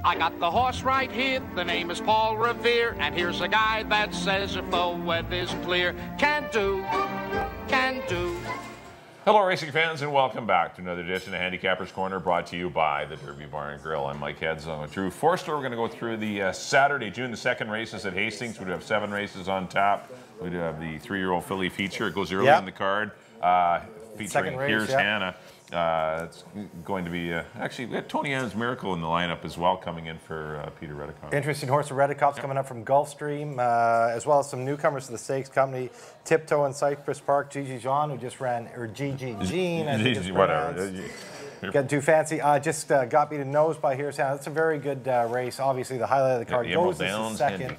I got the horse right here, the name is Paul Revere, and here's a guy that says if the weather's clear, can do. Hello, racing fans, and welcome back to another edition of Handicapper's Corner, brought to you by the Derby Bar and Grill. I'm Mike Heads. I'm with Drew Forster. We're going to go through the Saturday, June the 2nd races at Hastings. We do have 7 races on tap. We do have the 3-year-old filly feature. It goes early in the card, featuring Here's Hannah. It's going to be, actually, we had Tony Ann's Miracle in the lineup as well, coming in for Peter Redekop. Interesting horse of Redekop's coming up from Gulfstream, as well as some newcomers to the stakes company, Tiptoe in Cypress Park, Gigi Jean, who just ran, or Gigi Jean, I think it's pronounced. Getting too fancy. Just got beaten nose by Here's Hannah. That's a very good race. Obviously, the highlight of the card. Goes as the second.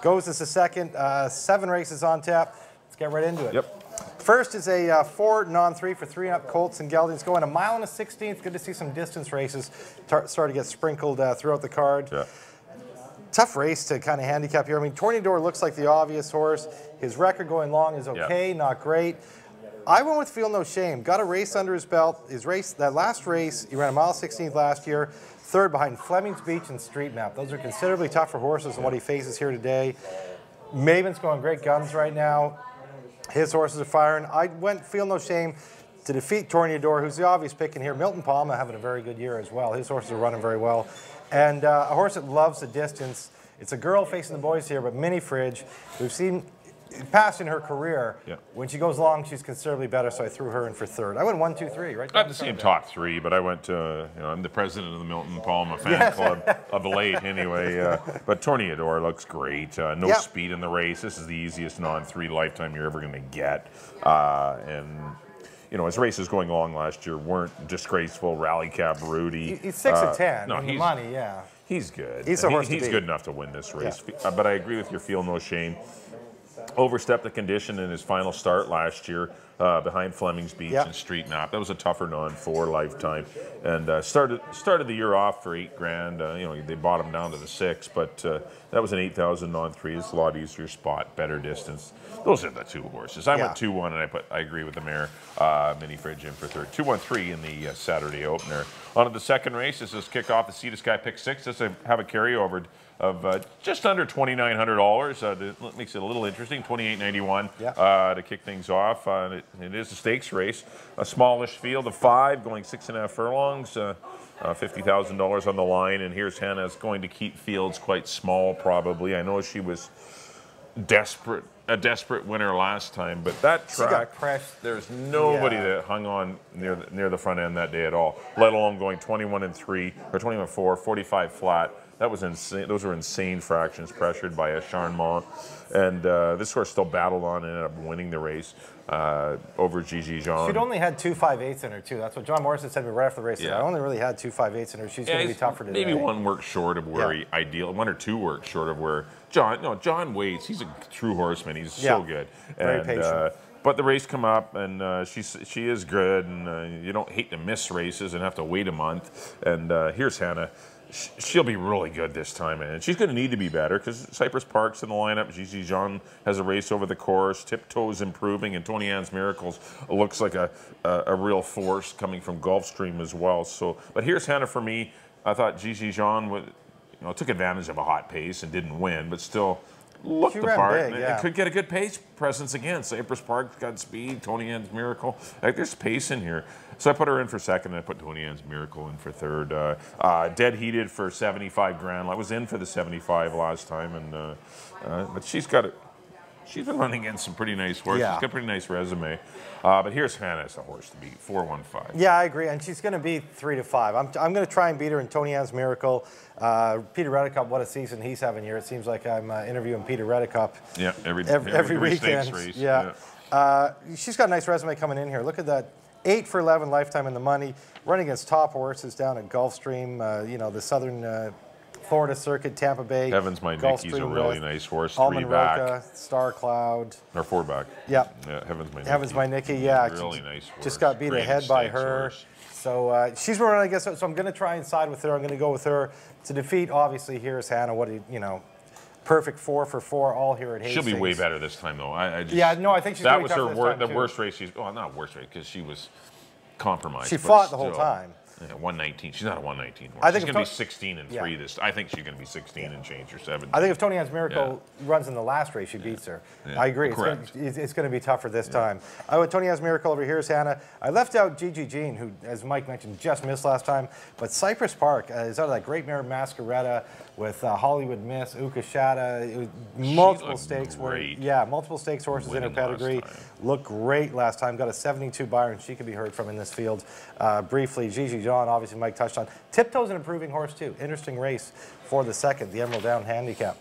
Goes as the second. 7 races on tap. Let's get right into it. Yep. First is a 4 non-3 for 3-and-up colts and geldings, going a mile and a 16th. Good to see some distance races start to get sprinkled throughout the card. Yeah. Tough race to kind of handicap here. I mean, Tornador looks like the obvious horse. His record going long is okay, not great. I went with Feel No Shame. Got a race under his belt. His race, that last race, he ran a mile 16th last year, 3rd behind Fleming's Beach and Street Map. Those are considerably tougher horses than what he faces here today. Maven's going great guns right now. His horses are firing. I went Feel No Shame to defeat Tornador, who's the obvious pick in here. Milton Palma having a very good year as well. His horses are running very well. And a horse that loves the distance. It's a girl facing the boys here, but Mini Fridge. We've seen past in her career. When she goes long, she's considerably better, so I threw her in for 3rd. I went 1, 2, 3, right? I have the same top 3, but I went to, I'm the president of the Milton Palma fan club of late anyway. But Tornador looks great. No speed in the race. This is the easiest non-3 lifetime you're ever going to get. And his races going long last year weren't disgraceful. Rally Cab Rudy. He's 6 of 10. No, he's the money, He's good. He's a horse He's good enough to win this race. But I agree with your Feel No Shame. Overstepped the condition in his final start last year behind Fleming's Beach and Street Map. That was a tougher non-4 lifetime, and started the year off for $8,000. They bought him down to the 6, but that was an 8,000 non-3. It's a lot easier spot, better distance. Those are the 2 horses. I went 2-1, and I agree with the mare, Mini Fridge in for 3rd. 2-1-3 in the Saturday opener. On to the second race. This is kick off the Sea to Sky Pick 6. Just to have a carryover of just under $2,900. That makes it a little interesting. $2,891 to kick things off. It is a stakes race. A smallish field of 5 going 6.5 furlongs. $50,000 on the line. And Here's Hannah's going to keep fields quite small probably. I know she was a desperate winner last time, but that track, there's nobody that hung on near the front end that day at all, let alone going 21-3 or 21-4, 45 flat. That was insane. Those were insane fractions, pressured by a Charmant. And this horse still battled on and ended up winning the race over Gigi Jean. She'd only had 2 5/8 in her, too. That's what John Morrison said to me right after the race. I only really had 2 5/8 in her. She's going to be tougher today. Maybe one worked short of where he ideal. 1 or 2 worked short of where John waits. He's a true horseman. He's so good. Very patient. But the race come up, and she is good, and you don't hate to miss races and have to wait a month. And Here's Hannah. She'll be really good this time, and she's going to need to be better because Cypress Park's in the lineup. Gigi Jean has a race over the course. Tiptoe's improving, and Tony Ann's Miracles looks like a real force coming from Gulfstream as well. So, but Here's Hannah for me. I thought Gigi Jean took advantage of a hot pace and didn't win, but still looked the part. Big, and could get a good pace presence again. Cypress Park's got speed. Tony Ann's Miracle. There's pace in here. So I put her in for 2nd, and I put Tony Ann's Miracle in for 3rd. Dead heated for 75 grand. I was in for the 75 last time, and but she's got it. She's been running against some pretty nice horses. She's got a pretty nice resume. But Here's Hannah as a horse to beat, 4-1-5. Yeah, I agree, and she's going to beat 3-5. I'm going to try and beat her in Tony Ann's Miracle. Peter Redekop, what a season he's having here. It seems like I'm interviewing Peter Redekop. Yeah, every weekend. Race. She's got a nice resume coming in here. Look at that. 8 for 11 lifetime in the money. Running against top horses down at Gulfstream, the Southern Florida Circuit, Tampa Bay. Heavens My Nicky's a really nice horse. Almond 3-back. Roca, Star Cloud. Or 4-back. Yeah. Heavens My Nicky. Heavens My Nicky, Really nice horse. Just got beat ahead by her. So she's been running against her. So I'm going to try and side with her. I'm going to go with her to defeat, obviously, Here's Hannah. Perfect 4 for 4 all here at Hastings. She'll be way better this time, though. I think she's that was her the worst race. Not worst race, because she was compromised. She fought the whole time. Yeah, 119. She's not a 119 horse. I think she's going to be 16 and 3 this. I think she's going to be 16 and change or 17. I think if Tony Ann's Miracle runs in the last race, she beats her. I agree. It's going to be tougher this time. I went Tony Ann's Miracle over here, Hannah. I left out Gigi Jean, who, as Mike mentioned, just missed last time. But Cypress Park is out of that Great Mare Masquerada with Hollywood Miss, Ukashata, multiple stakes. Multiple stakes horses in her pedigree. Looked great last time. Got a 72 buyer, and she could be heard from in this field. Briefly, Gigi Jean, obviously Mike touched on. Tiptoe's an improving horse too. Interesting race for the second, the Emerald Down Handicap.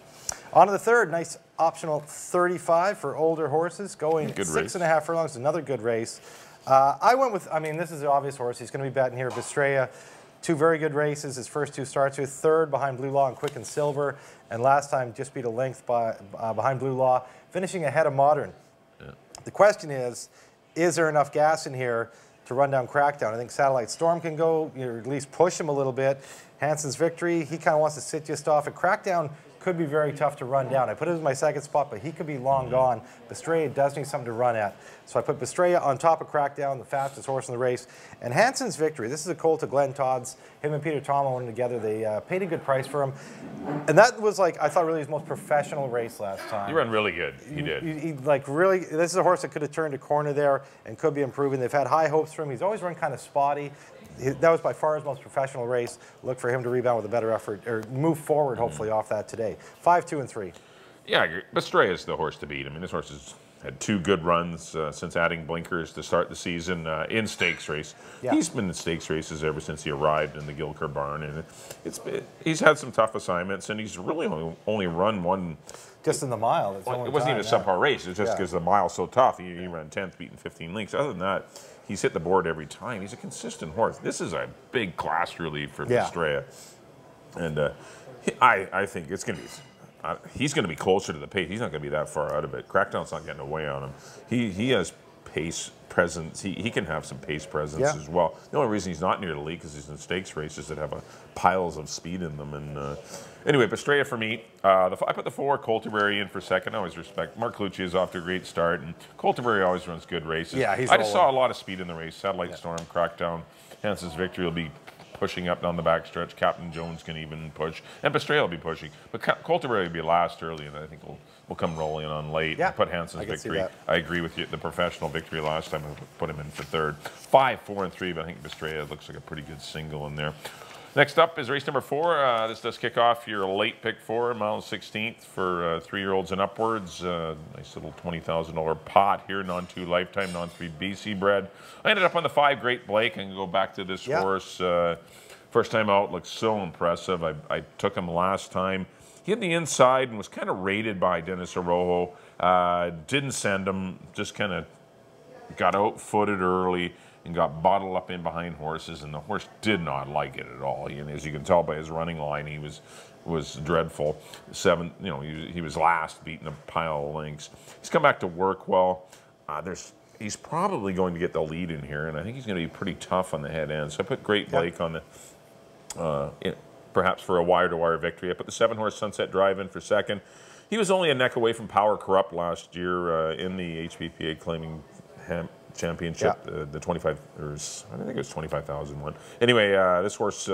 On to the third, nice optional 35 for older horses, going 6.5 furlongs, another good race. I went with, this is the obvious horse. He's going to be betting here, Bestraya. 2 very good races. His first 2 starts with third behind Blue Law and Quick and Silver, and last time just beat a length behind Blue Law, finishing ahead of Modern. The question is there enough gas in here to run down Crackdown? I think Satellite Storm can go, or at least push him a little bit. Hanson's Victory, he kind of wants to sit just off. And Crackdown could be very tough to run down. I put it as my second spot, but he could be long gone. Bestraya does need something to run at. So I put Bestraya on top of Crackdown, the fastest horse in the race. And Hanson's Victory, this is a colt to Glenn Todd's. Him and Peter Tomlin went together. They paid a good price for him. And that was, like, I thought really his most professional race last time. He ran really good. He did. He really, this is a horse that could have turned a corner there and could be improving. They've had high hopes for him. He's always run kind of spotty. That was by far his most professional race. Look for him to rebound with a better effort, or move forward, hopefully, off that today. 5, 2, and 3. Yeah, I agree. Bestraya is the horse to beat. This horse has had 2 good runs since adding blinkers to start the season in stakes race. He's been in stakes races ever since he arrived in the Gilker barn, and he's had some tough assignments, and he's really only run one. Just in the mile. It wasn't even a subpar race. It's just because the mile's so tough. He ran 10th, beating 15 lengths. Other than that, he's hit the board every time. He's a consistent horse. This is a big class relief for Bestraya. And I think it's going to be, he's going to be closer to the pace. He's not going to be that far out of it. Crackdown's not getting away on him. He has pace presence. He can have some pace presence as well. The only reason he's not near the lead is he's in stakes races that have piles of speed in them. And anyway, Bestraya for me. I put the 4, Colterberry in for second. I always respect. Mark Lucci is off to a great start, and Colterberry always runs good races. I just saw a lot of speed in the race. Satellite Storm, Crackdown, Hanson's Victory will be pushing up down the backstretch. Captain Jones can even push, and Bestraya will be pushing. But Colterberry will be last early, and I think we'll come rolling on late. And put Hanson's Victory. I agree with you. The professional victory last time, I put him in for third. 5, 4, and 3, but I think Bestraya looks like a pretty good single in there. Next up is race number 4. This does kick off your late pick 4, mile 16th for 3-year-olds and upwards. Nice little $20,000 pot here, non-2 lifetime, non-3 BC bred. I ended up on the 5, Great Blake, and go back to this horse. First time out, looks so impressive. I took him last time. He hit the inside and was kind of rated by Dennis Arrojo. Didn't send him, just kind of got out-footed early and got bottled up in behind horses, and the horse did not like it at all. And as you can tell by his running line, he was dreadful. 7, he was last, beating a pile of lengths. He's come back to work well. He's probably going to get the lead in here, and I think he's going to be pretty tough on the head end. So I put Great Blake on the, perhaps for a wire-to-wire victory. I put the 7-horse Sunset Drive in for second. He was only a neck away from Power Corrupt last year in the HPPA claiming championship, the 25, or I think it was 25,000 one. Anyway, this horse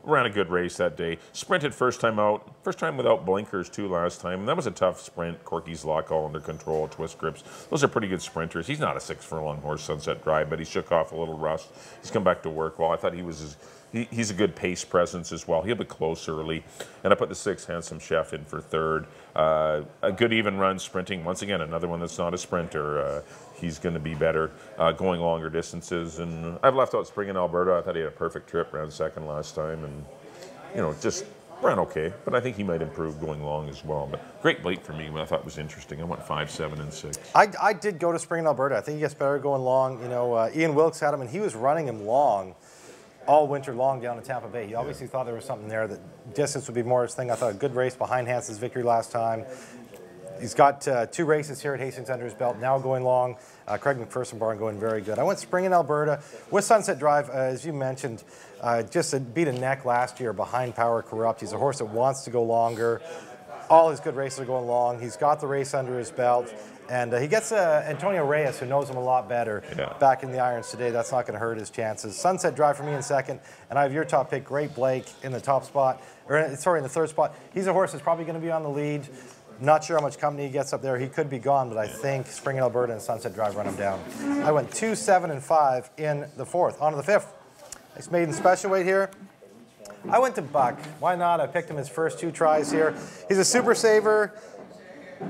ran a good race that day. Sprinted first time out, first time without blinkers too last time. And that was a tough sprint. Corky's Lock all under control, twist grips. Those are pretty good sprinters. He's not a 6-furlong horse, Sunset Drive, but he shook off a little rust. He's come back to work well. I thought he's a good pace presence as well. He'll be close early. And I put the 6, Handsome Chef, in for third. A good even run sprinting. Once again, another one that's not a sprinter. He's going to be better going longer distances. And I've left out Spring in Alberta. I thought he had a perfect trip, ran second last time, and just ran okay. But I think he might improve going long as well. But Great Blake for me, I thought was interesting. I went 5, 7, and 6. I did go to Spring in Alberta. I think he gets better going long. Ian Wilkes had him, and he was running him long all winter long down to Tampa Bay. He obviously thought there was something there, that distance would be more his thing. I thought a good race behind Hanson's Victory last time. He's got 2 races here at Hastings under his belt, now going long. Craig McPherson barn going very good. I went Spring in Alberta with Sunset Drive, as you mentioned, just beat a neck last year behind Power Corrupt. He's a horse that wants to go longer. All his good races are going long. He's got the race under his belt. And he gets Antonio Reyes, who knows him a lot better, back in the irons today. That's not going to hurt his chances. Sunset Drive for me in second, and I have your top pick, Great Blake, in the top spot. Or sorry, in the third spot. He's a horse that's probably going to be on the lead. Not sure how much company he gets up there. He could be gone, but I think Spring in Alberta and Sunset Drive run him down. I went 2, 7, and 5 in the fourth. On to the fifth. Nice maiden special weight here. I went to Buck. Why not? I picked him his first 2 tries here. He's a super saver.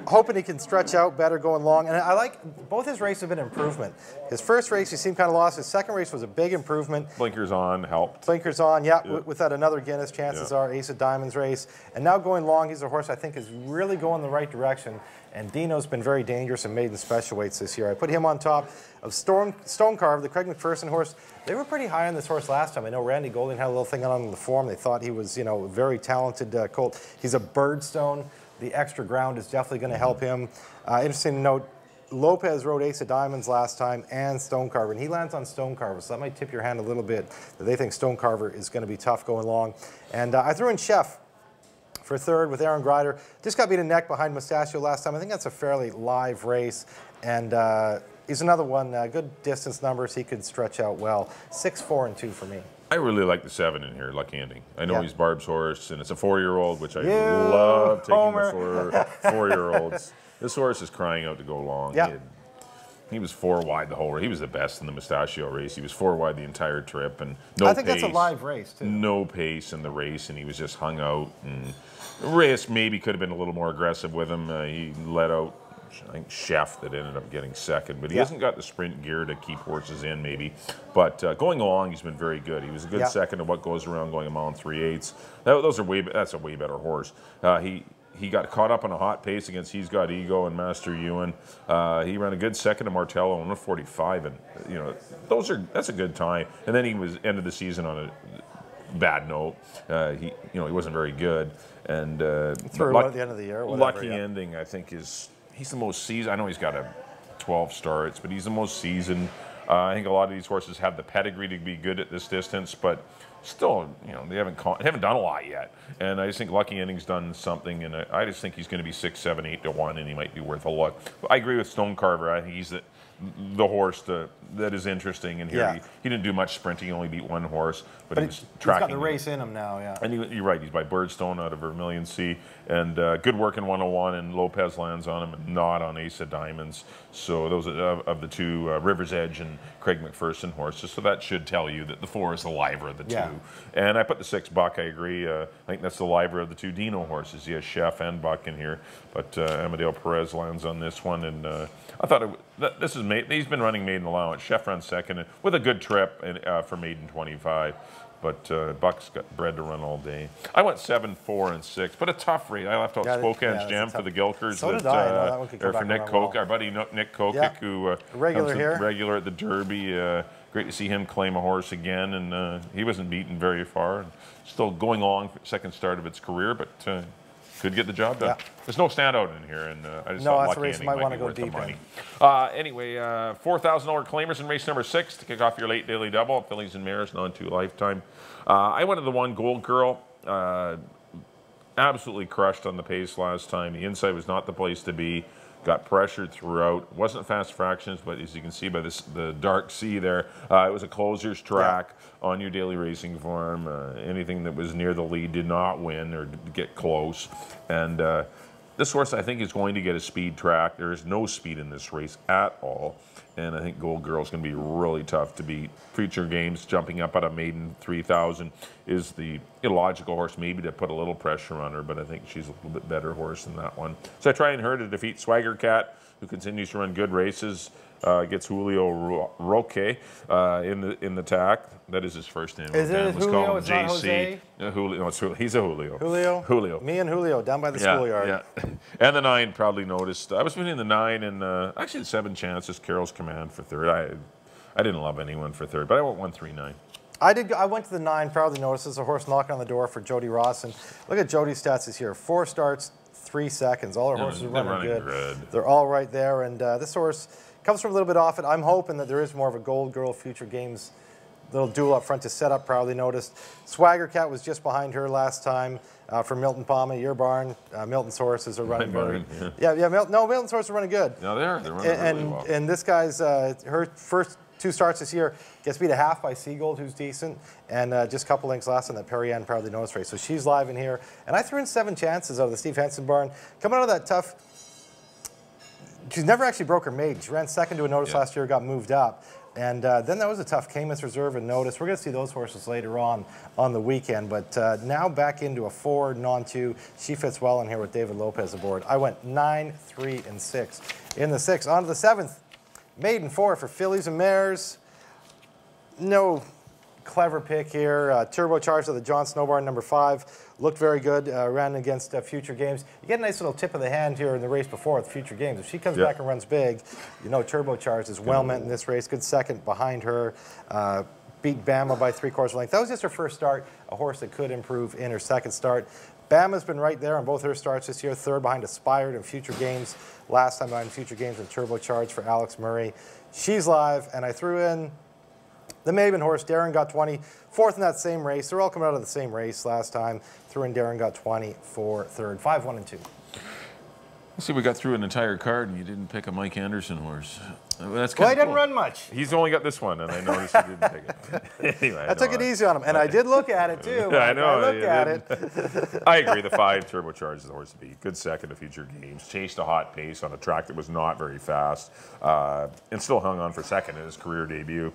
Hoping he can stretch out better going long. And I like, both his races have been improvement. His first race, he seemed kind of lost. His second race was a big improvement. Blinkers on helped. Blinkers on, with that another Guinness, chances are, Ace of Diamonds race. And now going long, he's a horse I think is really going the right direction. And Dino's been very dangerous in maiden special weights this year. I put him on top of Stonecarve, the Craig McPherson horse. They were pretty high on this horse last time. I know Randy Golding had a little thing on the form. They thought he was, a very talented colt. He's a birdstone. The extra ground is definitely going to help him. Interesting to note, Lopez rode Ace of Diamonds last time and Stonecarver, and he lands on Stonecarver, so that might tip your hand a little bit that they think Stonecarver is going to be tough going long. And I threw in Chef for third with Aaron Grider. Just got beat a neck behind Mustachio last time. I think that's a fairly live race, and he's another one, good distance numbers. He could stretch out well. 6, 4, and 2 for me. I really like the 7 in here, Lucky Ending. I know he's Barb's horse, and it's a 4-year-old, which I love taking the 4-year-olds. This horse is crying out to go long. He was 4 wide the whole race. He was the best in the Mustachio race. He was 4 wide the entire trip, and no pace. I think that's a live race, too. No pace in the race, and he was just hung out. And Reyes maybe could have been a little more aggressive with him. He let out, I think, Chef that ended up getting second, but he hasn't got the sprint gear to keep horses in, maybe. But going along, he's been very good. He was a good second of what goes around going a mile and 3/8. That's a way better horse. He got caught up on a hot pace against He's Got Ego and Master Ewan. He ran a good second to Martello on 1:45, and that's a good time. And then he was ended the season on a bad note. He wasn't very good, and threw one at the end of the year. Lucky Ending, I think, he's the most seasoned. I know he's got 12 starts, but he's the most seasoned. I think a lot of these horses have the pedigree to be good at this distance, but still, they haven't done a lot yet. And I just think Lucky Ending's done something, and I just think he's going to be 6, 7, 8 to 1, and he might be worth a look. But I agree with Stonecarver. I think he's the horse that is interesting. And here he didn't do much sprinting. He only beat one horse, but he was tracking. He's got the race in him now, And you're right. He's by Birdstone out of Vermilion Sea, and good work in 101. And Lopez lands on him, and not on Ace of Diamonds. So those are of the 2, River's Edge and Craig McPherson horses. So that should tell you that the 4 is the liver of the 2. And I put the 6 Buck. I agree. I think that's the liver of the 2 Dino horses. He has Chef and Buck in here, but Amadeo Perez lands on this one, and I thought this is he's been running maiden allowance. Chef runs second with a good trip for maiden 25. But Buck's got bred to run all day. I went 7, 4, and 6, but a tough rate. I left out Spokane's Gem for the Gilkers. So did I. That one could come for Nick Koch, our buddy Nick Kokic, who regular at the Derby. Great to see him claim a horse again, and he wasn't beaten very far. Still going along, second start of its career, but could get the job done. There's no standout in here, and I just thought Lucky Ending might be worth the money. Anyway, $4,000 claimers in race number 6 to kick off your late daily double. Fillies and Mares, non-2 lifetime. I went to the 1 Gold Girl. Absolutely crushed on the pace last time. The inside was not the place to be. Got pressured throughout. Wasn't fast fractions, but as you can see by the dark sea there, it was a closer's track on your daily racing form. Anything that was near the lead did not win or get close. And this horse, I think, is going to get a speed track. There is no speed in this race at all. And I think Gold Girl is going to be really tough to beat. Future Games jumping up at a maiden 3,000 is the illogical horse maybe to put a little pressure on her, but I think she's a little bit better horse than that one. So I try and her to defeat Swagger Cat, who continues to run good races. Gets Julio Roque in the tack. That is his first name. Is it Julio? It's not JC. Julio. No, he's a Julio. Julio. Me and Julio down by the schoolyard. Yeah. And the 9 probably noticed. I was between the 9 and actually the 7 chances. Carol's Command for third. I didn't love anyone for third, but I went 1-3-9. I went to the 9. Proudly noticed there's a horse knocking on the door for Jody Ross, and look at Jody's stats this year: 4 starts, 3 seconds. All her horses are running good. They're all right there, and this horse comes from a little bit off it. I'm hoping that there is more of a Gold Girl Future Games little duel up front to set up, Proudly Noticed. Swagger Cat was just behind her last time from Milton Palma, your barn. Milton's horses are running barn, very. Yeah. Milton's horses are running good. No, they're running really well. And this guy's her first 2 starts this year gets beat a half by Seagold, who's decent, and just a couple lengths last in that Perrier Proudly Noticed race. So she's live in here, and I threw in 7 chances out of the Steve Henson barn. Coming out of that tough. She's never actually broke her maiden. She ran second to a Notice last year, got moved up. And then that was a tough Cayman's Reserve and Notice. We're going to see those horses later on the weekend. But now back into a 4 non-2. She fits well in here with David Lopez aboard. I went 9, 3, and 6. In the 6th, on to the 7th. Maiden 4 for fillies and mares. No clever pick here. Turbocharged of the John Snow barn, number 5. Looked very good, ran against Future Games. You get a nice little tip of the hand here in the race before with Future Games. If she comes back and runs big, you know Turbocharged is well meant in this race. Good second behind her. Beat Bama by 3/4 length. That was just her first start, a horse that could improve in her second start. Bama's been right there on both her starts this year. 3rd behind Aspired and Future Games. Last time behind Future Games and Turbocharged for Alex Murray. She's live, and I threw in the Maven horse, Darren got 20, 4th in that same race. They're all coming out of the same race last time. Threw in Darren got 20 for 3rd. 5, 1, and 2. Let's see, we got through an entire card and you didn't pick a Mike Anderson horse. That's well, he didn't run much. He's only got this one, and I noticed he didn't pick it. Anyway, I took it easy on him, and I did look at it too. I know. I looked at it. I agree. The 5 Turbocharged is the horse to beat. Good second to Future Games. Chased a hot pace on a track that was not very fast, and still hung on for second in his career debut.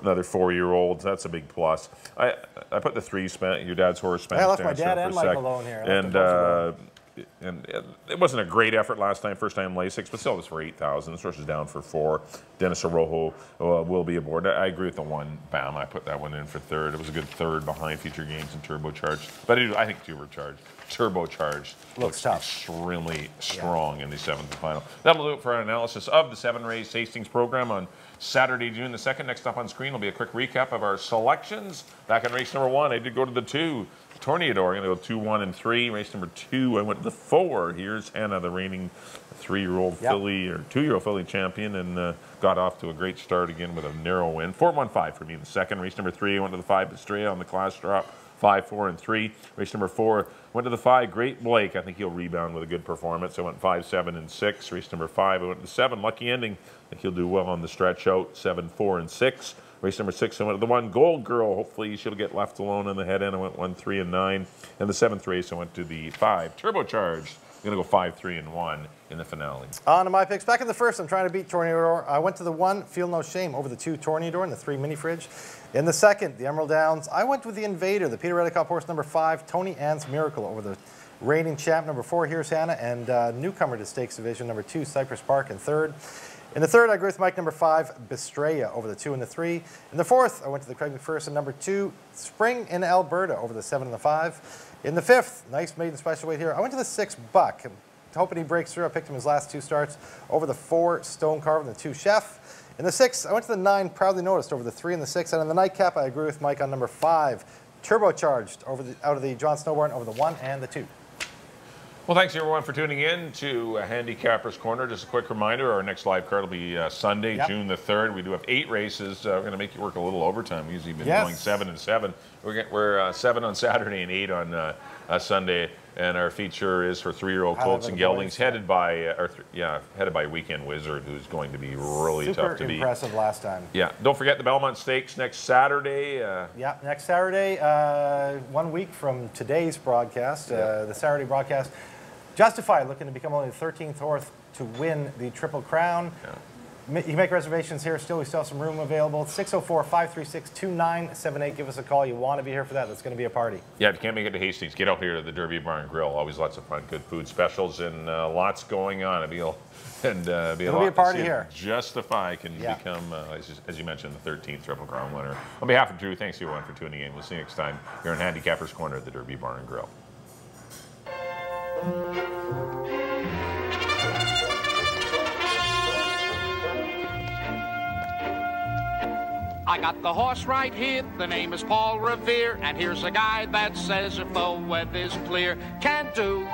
Another 4-year-old. That's a big plus. I put the 3 your dad's horse. I left my dad and Mike alone here. And it wasn't a great effort last time, first time Lasix, but still it was for 8,000. This horse is down for 4. Dennis Arojo will be aboard. I agree with the 1 Bam. I put that one in for 3rd. It was a good 3rd behind Future Games and Turbocharged. But I think Turbocharged looks tough. Extremely strong in the 7th and final. That'll do it for our analysis of the 7-race Hastings program on Saturday, June the 2nd. Next up on screen will be a quick recap of our selections. Back in race number 1, I did go to the 2. Torneador, I'm going to go 2, 1, and 3. Race number 2, I went to the 4. Here's Hannah, the reigning 3-year-old filly or 2-year-old filly champion, and got off to a great start again with a narrow win. 4, 1, 5 for me in the 2nd. Race number 3, I went to the 5 Estrella on the class drop. 5, 4, and 3. Race number 4, went to the 5 Great Blake. I think he'll rebound with a good performance. I went 5, 7, and 6. Race number 5, I went to the 7 Lucky Ending. I think he'll do well on the stretch out. 7, 4, and 6. Race number 6, I went to the 1 Gold Girl. Hopefully she'll get left alone in the head end. I went 1, 3, and 9. And the 7th race, I went to the 5 Turbocharged. I'm going to go 5, 3, and 1 in the finale. On to my picks. Back in the 1st, I'm trying to beat Torneador. I went to the 1 Feel No Shame over the 2 Torneador and the 3 Mini Fridge. In the 2nd, the Emerald Downs, I went with the Invader, the Peter Reddicock horse number 5, Tony Ann's Miracle over the reigning champ number 4, Here's Hannah, and newcomer to Stakes Division number 2, Cypress Park in 3rd. In the 3rd, I agree with Mike number 5, Bestraya over the 2 and the 3. In the 4th, I went to the Craig McPherson number 2, Spring in Alberta over the 7 and the 5. In the 5th, nice maiden special weight here, I went to the 6 Buck. I'm hoping he breaks through. I picked him his last 2 starts over the 4 Stone Carver and the 2 Chef. In the 6th, I went to the 9 Proudly Noticed over the 3 and the 6. And in the nightcap, I agree with Mike on number 5, Turbocharged out of the John Snowborn over the 1 and the 2. Well, thanks everyone for tuning in to Handicapper's Corner. Just a quick reminder, our next live card will be Sunday, June the 3rd. We do have 8 races. We're going to make you work a little overtime. We've usually been going 7 and 7. We're 7 on Saturday and 8 on Sunday. And our feature is for 3-year-old colts and geldings, headed by Weekend Wizard, who's going to be really tough to beat. Super impressive last time. Yeah. Don't forget the Belmont Stakes next Saturday. Next Saturday, 1 week from today's broadcast, the Saturday broadcast. Justified, looking to become only the 13th horse to win the Triple Crown. You can make reservations here still. We still have some room available. 604-536-2978. Give us a call. You want to be here for that. That's going to be a party. Yeah, if you can't make it to Hastings, get out here to the Derby Barn Grill. Always lots of fun, good food specials, and lots going on. It'll be a party here. Justify can become, as you mentioned, the 13th Triple Crown winner. On behalf of Drew, thanks everyone for tuning in. We'll see you next time here on Handicapper's Corner at the Derby Barn Grill. I got the horse right here, the name is Paul Revere, and here's a guy that says if the weather's clear, can do